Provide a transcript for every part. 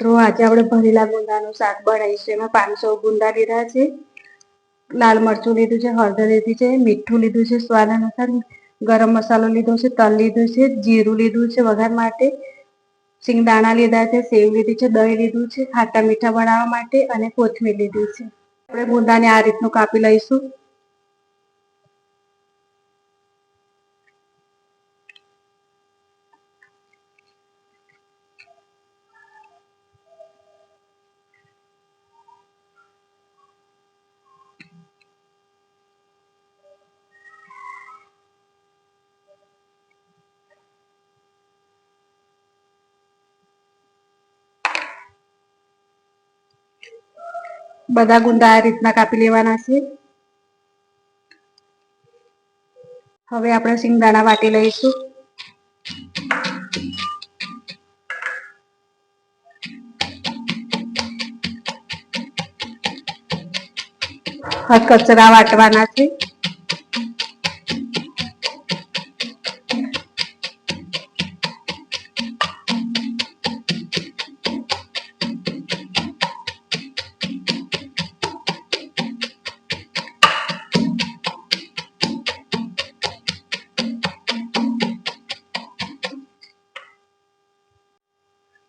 મિત્રો આજે આપણે ભરેલા ગુંદાનું શાક બનાવીશું। એમાં 500 ગુંદા લીધા છે, લાલ મરચું લીધું છે, હળદર લીધી છે, મીઠું લીધું છે સ્વાદ અનુસાર, ગરમ મસાલો લીધો છે, તલ લીધું છે, જીરું લીધું છે વઘાર માટે, સિંગદાણા લીધા છે, સેવ લીધી છે, દહીં લીધું છે ખાટા મીઠા બનાવવા માટે અને કોથમીર લીધી છે। આપણે ગુંદાને આ રીતનું કાપી લઈશું। બધા ગુંદા આ રીતના કાપી લેવાના છે। હવે આપણે સિંગદાણા વાટી લઈશું। કચરા વાટવાના છે।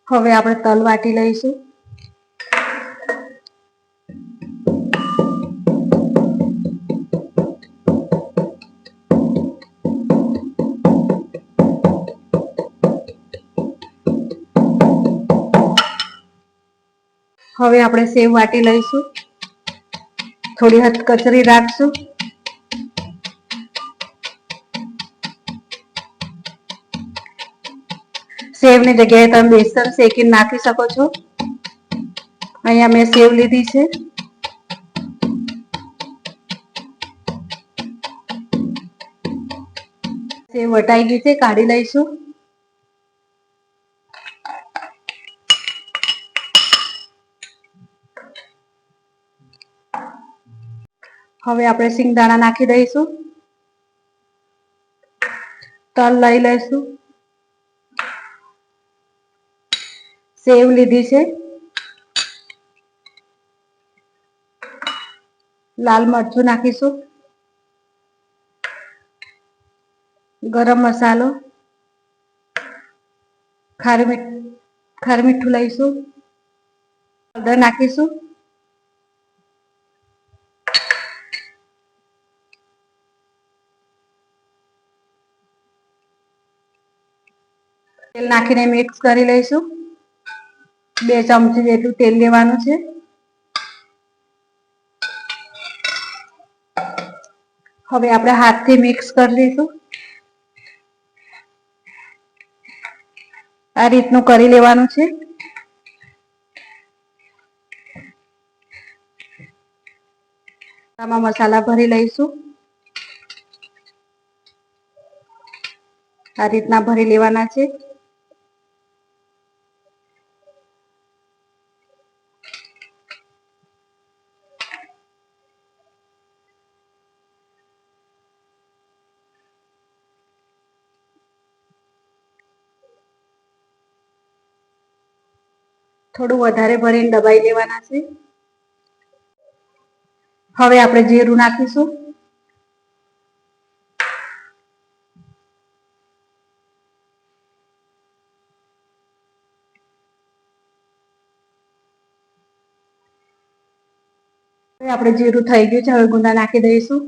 હવે આપણે તલ વાટી લઈશું। હવે આપણે સેવ વાટી લઈશું, થોડી હદ કચરી રાખશું। સેવ ની જગ્યાએ તમે બેસન શેકીને નાખી શકો છો। અહીંયા મેં સેવ લીધી છે। સેવ વટાઈ ગઈ છે, કાઢી લઈશું। હવે આપણે સિંગદાણા નાખી દઈશું, તલ લઈ લઈશું, સેવ લીધી છે, લાલ મરચું નાખીશું, ગરમ મસાલો, ખારું મીઠું લઈશું, હળદર નાખીશું, તેલ નાખીને મિક્સ કરી લઈશું। 2 ચમચી જેટલું તેલ લેવાનું છે। હવે આપણે હાથથી મિક્સ કરી લઈશું। આ રીતનું કરી લેવાનું છે। આમાં મસાલા ભરી લઈશું, આ રીતના ભરી લેવાના છે। થોડું વધારે ભરીને દબાઈ લેવાના છે। હવે આપણે જીરું નાખીશું, આપણે જીરું થઈ ગયું છે, હવે ગુંદા નાખી દઈશું।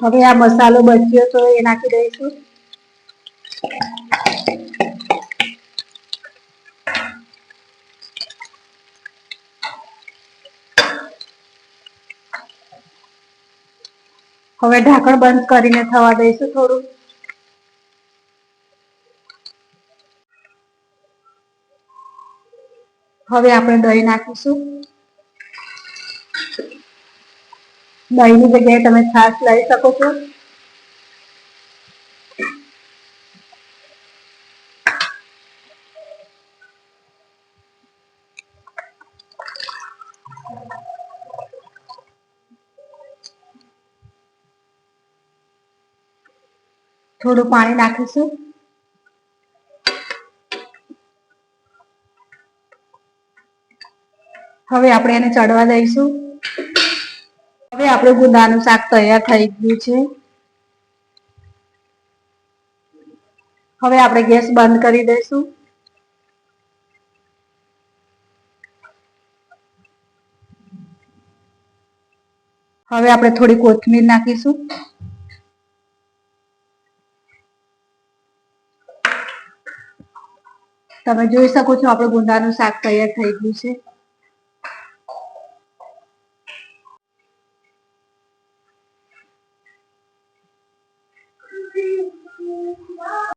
હવે આ મસાલો બચ્યો તો એ નાખી દઈશું। હવે ઢાંકણ બંધ કરીને થવા દઈશું થોડું। હવે આપણે દહીં નાખીશું। દહીંની જગ્યાએ તમે છાશ લઈ શકો છો। થોડું પાણી નાખીશું. હવે આપણે એને ચડવા દઈશું. હવે આપણું ગુંદાનું શાક તૈયાર થઈ ગયું છે. હવે આપણે ગેસ બંધ કરી દઈશું. હવે આપણે થોડી કોથમીર નાખીશું. તમે જોઈ શકો છો આપણું ગુંદાનું શાક તૈયાર થઈ ગયું છે.